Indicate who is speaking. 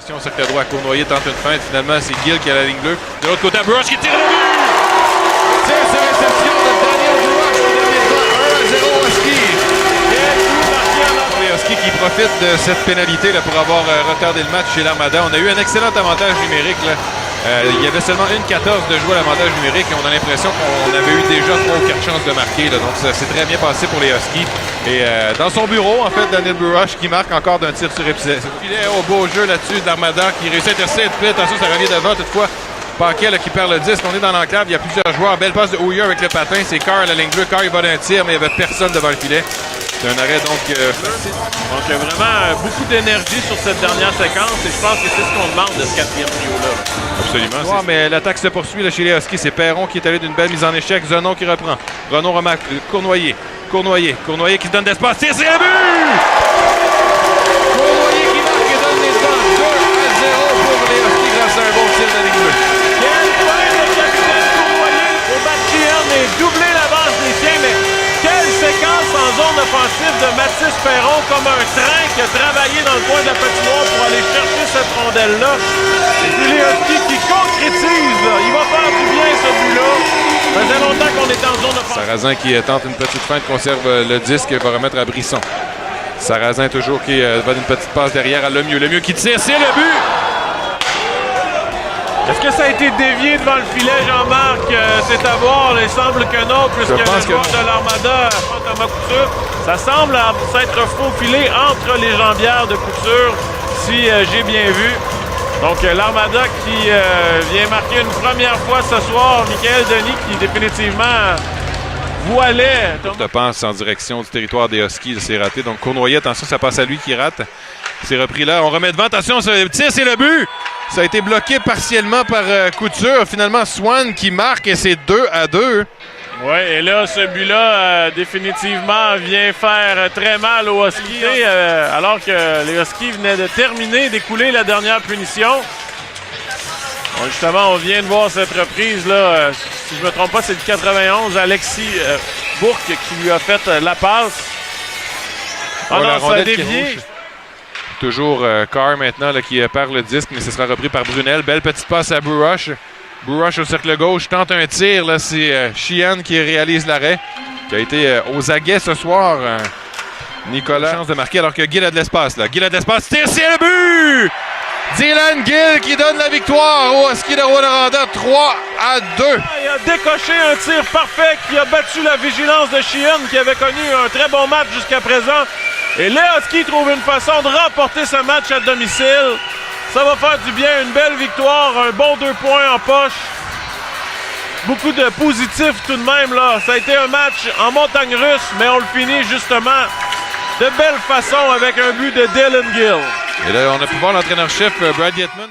Speaker 1: Question au cercle droit. Cournoyer tente une feinte. Finalement, c'est Gill qui a la ligne bleue. De l'autre côté, Brush qui tire le but! Tire sur réception de Daniel Brush qui donne les 1-0 aux Huskies. Les Huskies qui profitent de cette pénalité là, pour avoir retardé le match chez l'Armada. On a eu un excellent avantage numérique. Là. Il y avait seulement 1-14 de jouer à l'avantage numérique et on a l'impression qu'on avait eu déjà 3 ou 4 chances de marquer. Là. Donc ça s'est très bien passé pour les Huskies. Et dans son bureau, en fait, Daniel Brush qui marque encore d'un tir sur filet. Au beau jeu là-dessus d'Armada qui réussit à intercepter. Puis attention, ça revient devant toutefois. Paquet là, qui perd le disque. On est dans l'enclave. Il y a plusieurs joueurs. Belle passe de Houilleux avec le patin. C'est Carr à la ligne bleue. Carr il va d'un tir, mais il n'y avait personne devant le filet. C'est un arrêt donc facile.
Speaker 2: Donc vraiment beaucoup d'énergie sur cette dernière séquence et je pense que c'est ce qu'on demande de ce quatrième trio-là.
Speaker 1: Absolument. Ouais, mais l'attaque se poursuit là, chez les Huskies. C'est Perron qui est allé d'une belle mise en échec. Zenon qui reprend. Renaud remarque. Cournoyer qui se donne d'espace. Tire, c'est le but! Cournoyer qui marque et donne les devants. 2-0 pour les Huskies grâce à un bon tir de la ligne bleue.
Speaker 2: Quel point de capitaine Cournoyer pour battre Sheehan et doubler l'avance des siens, mais quelle séquence en zone offensive de Mathis Perron comme un train qui a travaillé dans le coin de la patinoire pour aller chercher cette rondelle-là. Et puis les Huskies qui concrétisent. Il va faire du bien ce but-là. Ça faisait longtemps qu'on était en zone offensive.
Speaker 1: Sarrazin qui tente une petite feinte, conserve le disque et va remettre à Brisson. Sarrazin toujours qui va d'une petite passe derrière à Lemieux. Lemieux qui tire, c'est le but!
Speaker 2: Est-ce que ça a été dévié devant le filet, Jean-Marc? C'est à voir. Il semble que non, puisque le joueur de l'Armada, Thomas Couture, ça semble s'être faufilé entre les jambières de Couture, si j'ai bien vu. Donc l'Armada qui vient marquer une première fois ce soir. Michael Denis qui définitivement voilait.
Speaker 1: Je pense en direction du territoire des Huskies. C'est raté. Donc Cournoyer, attention, ça passe à lui qui rate. C'est repris là. On remet devant. Attention, le tir, c'est le but! Ça a été bloqué partiellement par Couture. Finalement, Swan qui marque et c'est 2-2.
Speaker 2: Oui, et là, ce but-là, définitivement, vient faire très mal aux Huskies. Alors que les Huskies venaient de terminer, d'écouler la dernière punition. Bon, justement, on vient de voir cette reprise-là. Si je ne me trompe pas, c'est le 91. Alexis Bourque qui lui a fait la passe. Ah non, ça a dévié.
Speaker 1: Toujours Carr maintenant là, qui perd le disque, mais ce sera repris par Brunel. Belle petite passe à Brush. Brush au cercle gauche tente un tir. Là, c'est Sheehan qui réalise l'arrêt. Qui a été aux aguets ce soir. Nicolas chance de marquer alors que Gill a de l'espace. Gill a de l'espace. Tire, c'est le but! Dylan Gill qui donne la victoire au Huskies de Rwanda 3-2.
Speaker 2: Il a décoché un tir parfait qui a battu la vigilance de Sheehan qui avait connu un très bon match jusqu'à présent. Et les Huskies trouvent une façon de remporter ce match à domicile. Ça va faire du bien, une belle victoire, un bon 2 points en poche. Beaucoup de positifs tout de même là. Ça a été un match en montagne russe, mais on le finit justement de belle façon avec un but de Dylan Gill.
Speaker 1: Et là, on a pu voir l'entraîneur-chef Brad Yetman.